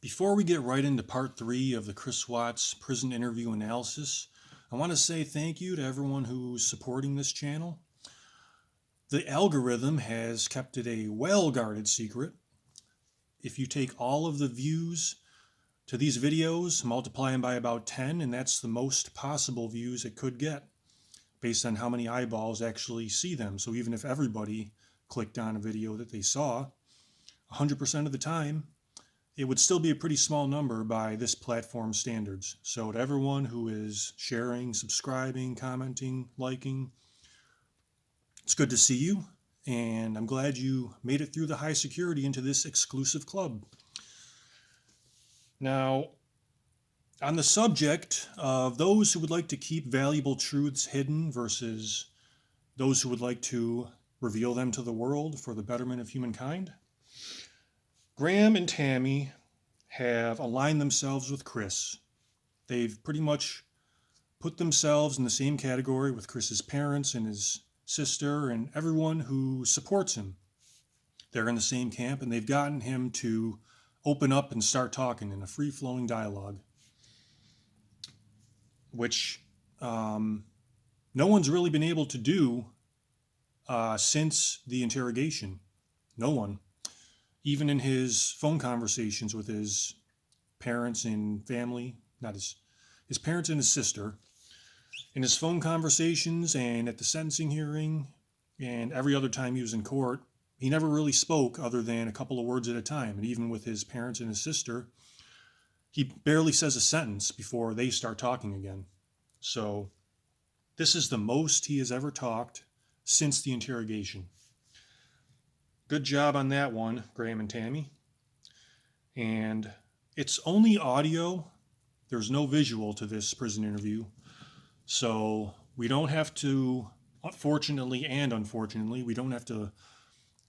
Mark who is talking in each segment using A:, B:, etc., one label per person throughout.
A: Before we get right into part 3 of the Chris Watts prison interview analysis, I want to say thank you to everyone who's supporting this channel. The algorithm has kept it a well-guarded secret. If you take all of the views to these videos, multiply them by about 10, and that's the most possible views it could get based on how many eyeballs actually see them. So even if everybody clicked on a video that they saw, 100% of the time, it would still be a pretty small number by this platform standards. So to everyone who is sharing, subscribing, commenting, liking, it's good to see you, and I'm glad you made it through the high security into this exclusive club. Now, on the subject of those who would like to keep valuable truths hidden versus those who would like to reveal them to the world for the betterment of humankind, Graham and Tammy have aligned themselves with Chris. They've pretty much put themselves in the same category with Chris's parents and his sister and everyone who supports him. They're in the same camp, and they've gotten him to open up and start talking in a free-flowing dialogue, which no one's really been able to do since the interrogation. No one. Even in his phone conversations with his parents and family, not his parents and his sister, in his phone conversations and at the sentencing hearing and every other time he was in court, he never really spoke other than a couple of words at a time. And even with his parents and his sister, he barely says a sentence before they start talking again. So this is the most he has ever talked since the interrogation. Good job on that one, Graham and Tammy. And it's only audio. There's no visual to this prison interview. So we don't have to, fortunately and unfortunately, we don't have to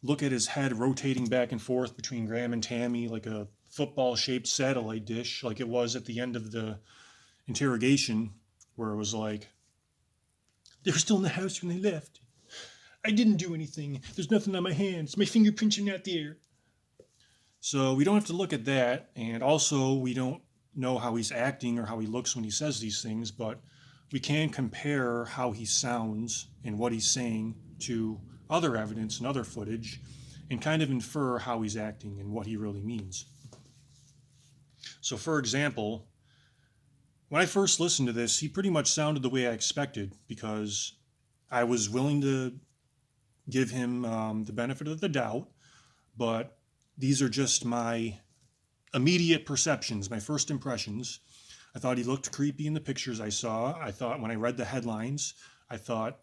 A: look at his head rotating back and forth between Graham and Tammy like a football-shaped satellite dish, like it was at the end of the interrogation, where it was like, they were still in the house when they left. I didn't do anything. There's nothing on my hands. My fingerprints are not there. So we don't have to look at that. And also, we don't know how he's acting or how he looks when he says these things, but we can compare how he sounds and what he's saying to other evidence and other footage and kind of infer how he's acting and what he really means. So for example, when I first listened to this, he pretty much sounded the way I expected because I was willing to give him the benefit of the doubt, but these are just my immediate perceptions, my first impressions. I thought he looked creepy in the pictures I saw. I thought when I read the headlines, I thought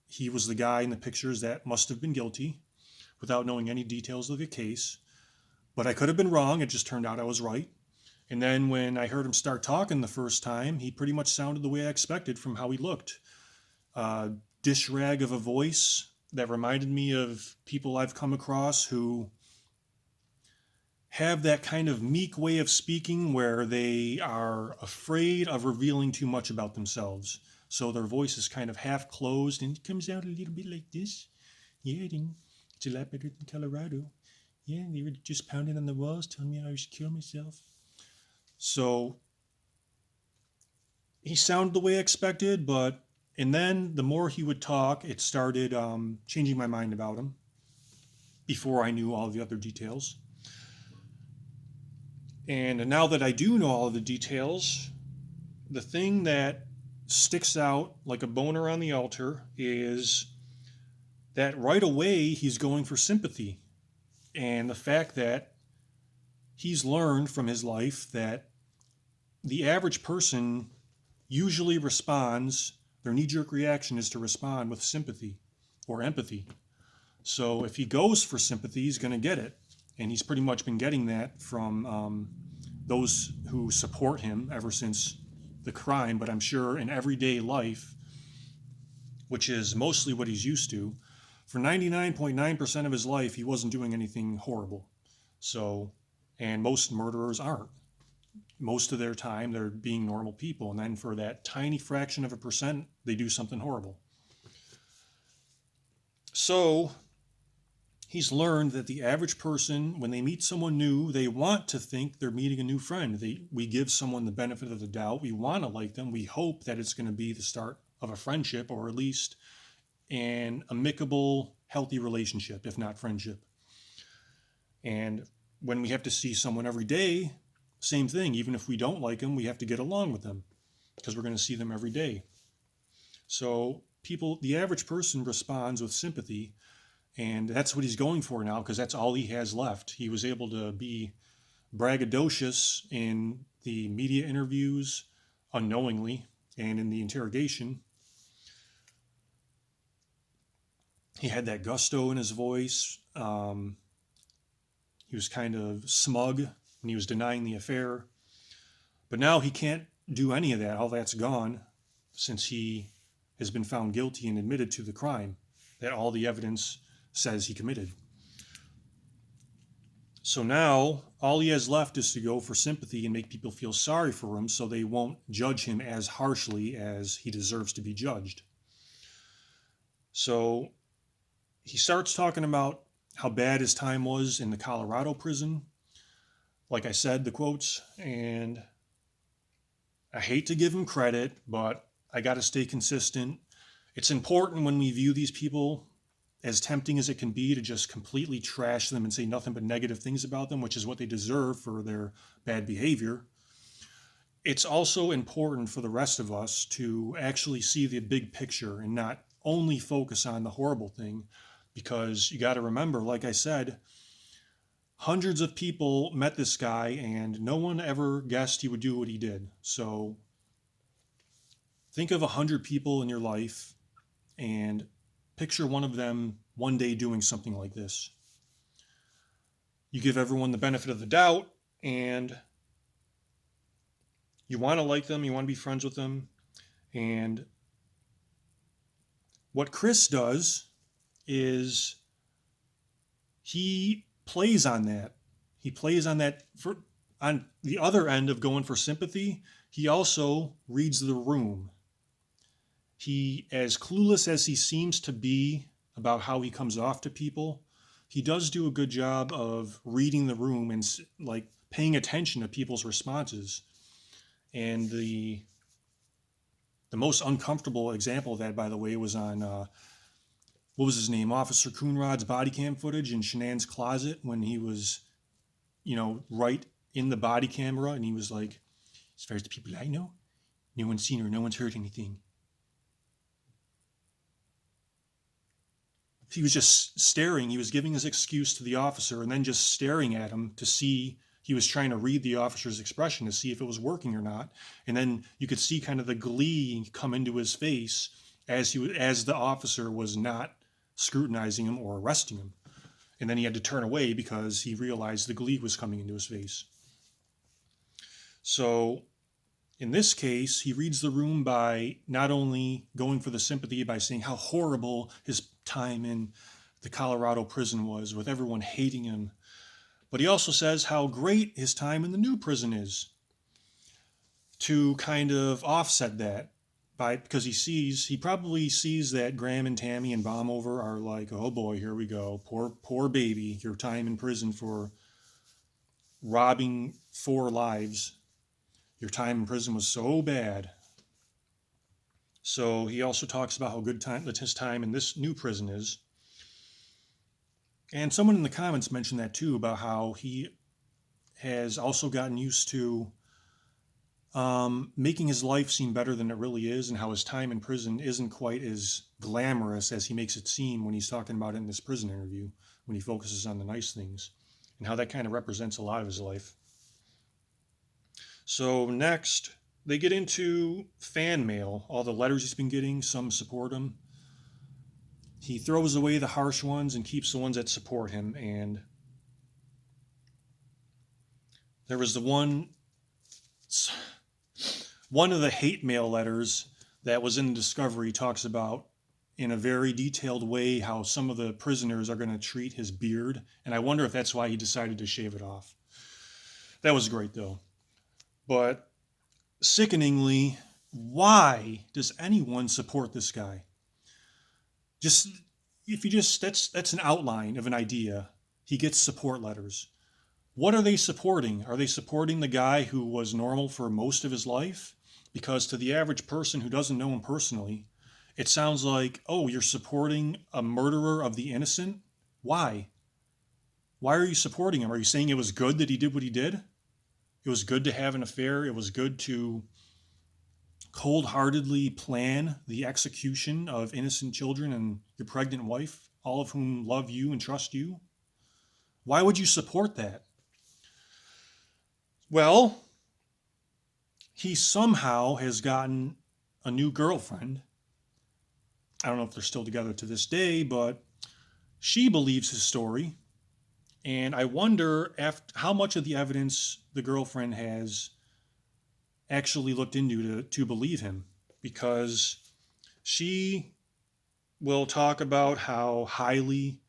A: he was the guy in the pictures that must have been guilty without knowing any details of the case. But I could have been wrong. It just turned out I was right. And then when I heard him start talking the first time, he pretty much sounded the way I expected from how he looked. Dish rag of a voice that reminded me of people I've come across who have that kind of meek way of speaking where they are afraid of revealing too much about themselves. So their voice is kind of half closed and it comes out a little bit like this. Yeah, it's a lot better than Colorado. Yeah, they were just pounding on the walls telling me I should kill myself. So he sounded the way I expected, and then the more he would talk, it started changing my mind about him before I knew all the other details. And now that I do know all of the details, the thing that sticks out like a boner on the altar is that right away he's going for sympathy. And the fact that he's learned from his life that the average person usually responds, their knee-jerk reaction is to respond with sympathy or empathy. So if he goes for sympathy, he's going to get it. And he's pretty much been getting that from those who support him ever since the crime, but I'm sure in everyday life, which is mostly what he's used to, for 99.9% of his life, he wasn't doing anything horrible. So, and most murderers aren't. Most of their time, they're being normal people. And then for that tiny fraction of a percent, they do something horrible. So He's learned that the average person, when they meet someone new, they want to think they're meeting a new friend. We give someone the benefit of the doubt. We want to like them. We hope that it's going to be the start of a friendship, or at least an amicable, healthy relationship, if not friendship. And when we have to see someone every day, same thing. Even if we don't like them, we have to get along with them because we're going to see them every day. So the average person responds with sympathy. And that's what he's going for now, because that's all he has left. He was able to be braggadocious in the media interviews unknowingly, and in the interrogation. He had that gusto in his voice. He was kind of smug when he was denying the affair. But now he can't do any of that. All that's gone since he has been found guilty and admitted to the crime that all the evidence says he committed. So now all he has left is to go for sympathy and make people feel sorry for him so they won't judge him as harshly as he deserves to be judged. So he starts talking about how bad his time was in the Colorado prison. Like I said, the quotes, and I hate to give him credit, but I got to stay consistent. It's important when we view these people, as tempting as it can be, to just completely trash them and say nothing but negative things about them, which is what they deserve for their bad behavior. It's also important for the rest of us to actually see the big picture and not only focus on the horrible thing, because you got to remember, like I said, hundreds of people met this guy and no one ever guessed he would do what he did. So think of 100 people in your life and picture one of them one day doing something like this. You give everyone the benefit of the doubt, and you want to like them, you want to be friends with them. And what Chris does is he plays on that. He plays on that. On the other end of going for sympathy, he also reads the room. He, as clueless as he seems to be about how he comes off to people, he does do a good job of reading the room and like paying attention to people's responses. And the most uncomfortable example of that, by the way, was on what was his name, Officer Coonrod's body cam footage in Shanann's closet, when he was, right in the body camera, and he was like, "As far as the people I know, no one's seen her, no one's heard anything." He was just staring. He was giving his excuse to the officer and then just staring at him to see. He was trying to read the officer's expression to see if it was working or not. And then you could see kind of the glee come into his face as the officer was not scrutinizing him or arresting him. And then he had to turn away because he realized the glee was coming into his face. So in this case, he reads the room by not only going for the sympathy by saying how horrible his time in the Colorado prison was, with everyone hating him, but he also says how great his time in the new prison is, to kind of offset that, because he probably sees that Graham and Tammy and Baumover are like, "Oh boy, here we go, poor baby, your time in prison for robbing 4 lives. Your time in prison was so bad." So he also talks about how good his time in this new prison is. And someone in the comments mentioned that too, about how he has also gotten used to making his life seem better than it really is, and how his time in prison isn't quite as glamorous as he makes it seem when he's talking about it in this prison interview, when he focuses on the nice things, and how that kind of represents a lot of his life. So next, they get into fan mail, all the letters he's been getting. Some support him. He throws away the harsh ones and keeps the ones that support him. And there was one of the hate mail letters that was in the discovery talks about in a very detailed way how some of the prisoners are going to treat his beard. And I wonder if that's why he decided to shave it off. That was great though. But sickeningly, why does anyone support this guy? Just if you just, that's an outline of an idea. He gets support letters. What are they supporting? Are they supporting the guy who was normal for most of his life? Because to the average person who doesn't know him personally, it sounds like, oh, you're supporting a murderer of the innocent? Why? Why are you supporting him? Are you saying it was good that he did what he did? It was good to have an affair. It was good to cold-heartedly plan the execution of innocent children and your pregnant wife, all of whom love you and trust you? Why would you support that? Well, he somehow has gotten a new girlfriend. I don't know if they're still together to this day, but she believes his story. And I wonder how much of the evidence the girlfriend has actually looked into to believe him. Because she will talk about how highly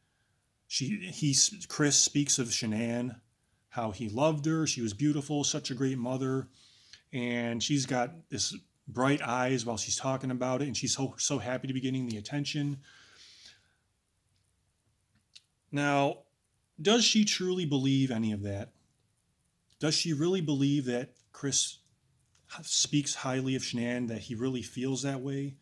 A: Chris speaks of Shanann, how he loved her, she was beautiful, such a great mother, and she's got this bright eyes while she's talking about it, and she's so happy to be getting the attention. Now, does she truly believe any of that? Does she really believe that Chris speaks highly of Shanann, that he really feels that way?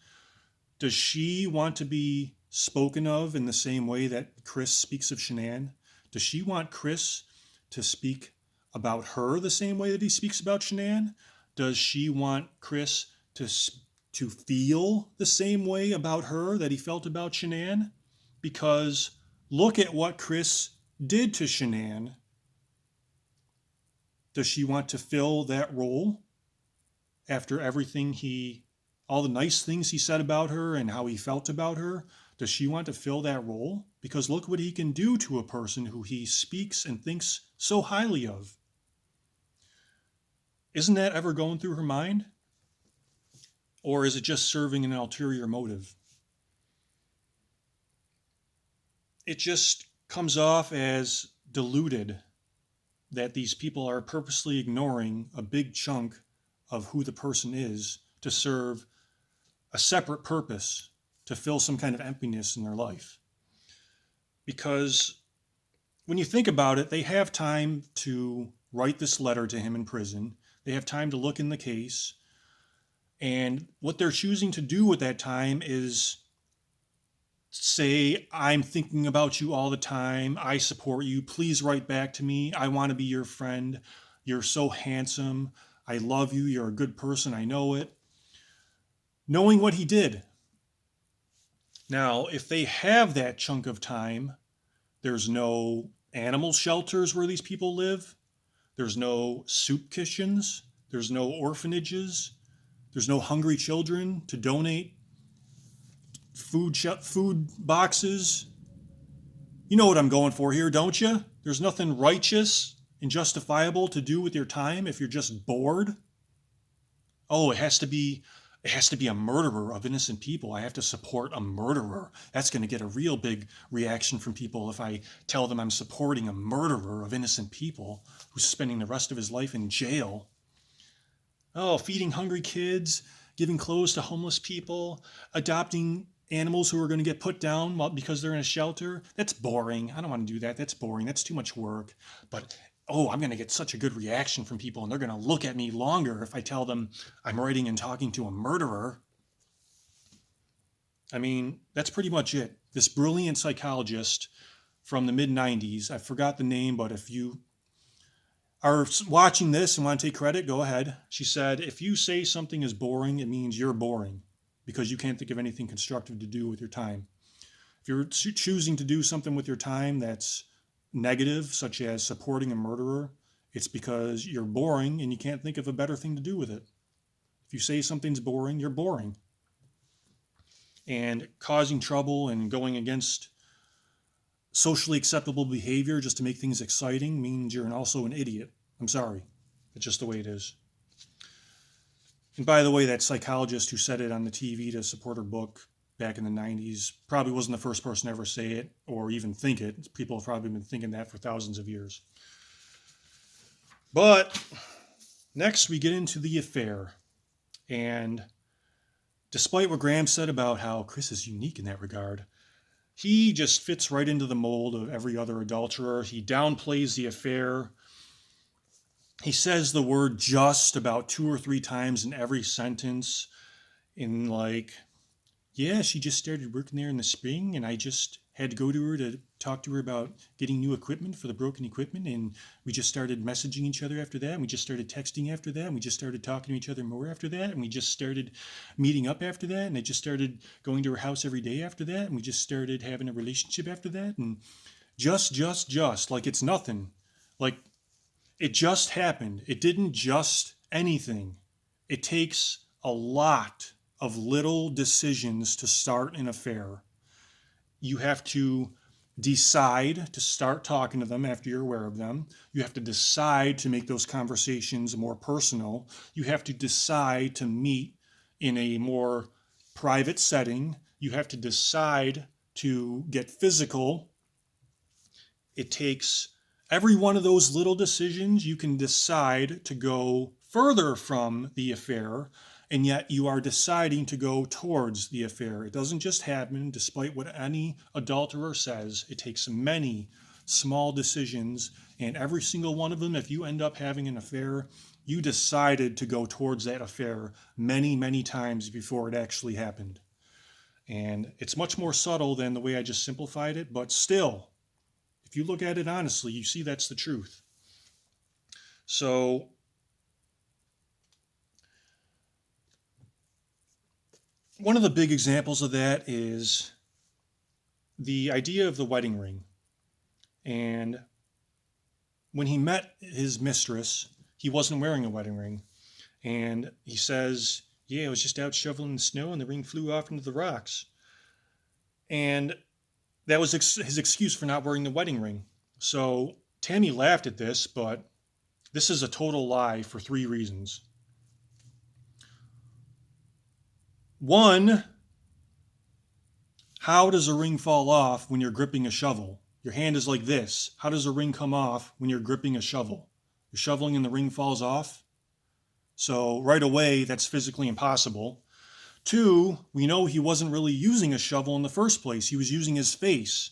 A: Does she want to be spoken of in the same way that Chris speaks of Shanann? Does she want Chris to speak about her the same way that he speaks about Shanann? Does she want Chris to feel the same way about her that he felt about Shanann? Because look at what Chris did to Shanann. Does she want to fill that role after everything all the nice things he said about her and how he felt about her? Does she want to fill that role? Because look what he can do to a person who he speaks and thinks so highly of. Isn't that ever going through her mind? Or is it just serving an ulterior motive? It just comes off as deluded that these people are purposely ignoring a big chunk of who the person is to serve a separate purpose, to fill some kind of emptiness in their life. Because when you think about it, they have time to write this letter to him in prison. They have time to look in the case. And what they're choosing to do with that time is say, I'm thinking about you all the time. I support you. Please write back to me. I want to be your friend. You're so handsome. I love you. You're a good person. I know it. Knowing what he did. Now, if they have that chunk of time, there's no animal shelters where these people live. There's no soup kitchens. There's no orphanages. There's no hungry children to donate food boxes. You know what I'm going for here, don't you? There's nothing righteous and justifiable to do with your time if you're just bored. Oh, it has to be a murderer of innocent people. I have to support a murderer. That's going to get a real big reaction from people if I tell them I'm supporting a murderer of innocent people who's spending the rest of his life in jail. Oh, feeding hungry kids, giving clothes to homeless people, adopting animals who are going to get put down because they're in a shelter. That's boring. I don't want to do that. That's boring. That's too much work. But oh, I'm going to get such a good reaction from people, and they're going to look at me longer if I tell them I'm writing and talking to a murderer. I mean, that's pretty much it. This brilliant psychologist from the mid-90s, I forgot the name, but if you are watching this and want to take credit, go ahead. She said, if you say something is boring, it means you're boring because you can't think of anything constructive to do with your time. If you're choosing to do something with your time that's negative, such as supporting a murderer, it's because you're boring and you can't think of a better thing to do with it. If you say something's boring, you're boring. And causing trouble and going against socially acceptable behavior just to make things exciting means you're also an idiot. I'm sorry. It's just the way it is. And by the way, that psychologist who said it on the TV to support her book back in the 90s probably wasn't the first person to ever say it or even think it. People have probably been thinking that for thousands of years. But next we get into the affair. And despite what Graham said about how Chris is unique in that regard, he just fits right into the mold of every other adulterer. He downplays the affair. He says the word just about 2 or 3 times in every sentence. In like, yeah, she just started working there in the spring, and I just had to go to her to talk to her about getting new equipment for the broken equipment. And we just started messaging each other after that. And we just started texting after that. And we just started talking to each other more after that. And we just started meeting up after that. And I just started going to her house every day after that. And we just started having a relationship after that. And just, like it's nothing. Like it just happened. It didn't just anything. It takes a lot of little decisions to start an affair. You have to decide to start talking to them after you're aware of them. You have to decide to make those conversations more personal. You have to decide to meet in a more private setting. You have to decide to get physical. It takes every one of those little decisions. You can decide to go further from the affair, and yet you are deciding to go towards the affair. It doesn't just happen, despite what any adulterer says. It takes many small decisions, and every single one of them, if you end up having an affair, you decided to go towards that affair many, many times before it actually happened. And it's much more subtle than the way I just simplified it, but still, if you look at it honestly, you see that's the truth. So one of the big examples of that is the idea of the wedding ring. And when he met his mistress, he wasn't wearing a wedding ring. And he says, yeah, I was just out shoveling the snow and the ring flew off into the rocks. And that was his excuse for not wearing the wedding ring. So Tammy laughed at this, but this is a total lie for 3 reasons. One, how does a ring fall off when you're gripping a shovel? Your hand is like this. How does a ring come off when you're gripping a shovel? You're shoveling and the ring falls off? So right away, that's physically impossible. 2, we know he wasn't really using a shovel in the first place. He was using his face.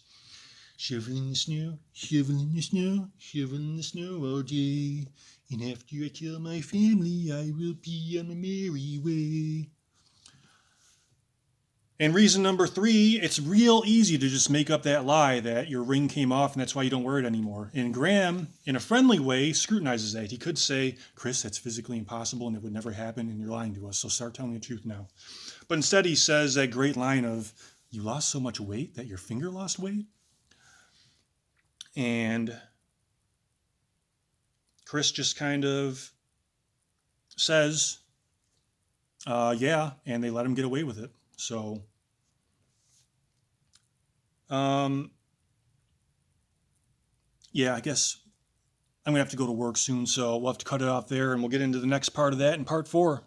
A: Shoveling the snow, shoveling the snow, shoveling the snow all day. And after I kill my family, I will be on a merry way. And reason number 3, it's real easy to just make up that lie that your ring came off and that's why you don't wear it anymore. And Graham, in a friendly way, scrutinizes that. He could say, Chris, that's physically impossible and it would never happen and you're lying to us, so start telling the truth now. But instead he says that great line of, you lost so much weight that your finger lost weight? And Chris just kind of says, yeah, and they let him get away with it. So, yeah, I guess I'm going to have to go to work soon, so we'll have to cut it off there, and we'll get into the next part of that in part 4.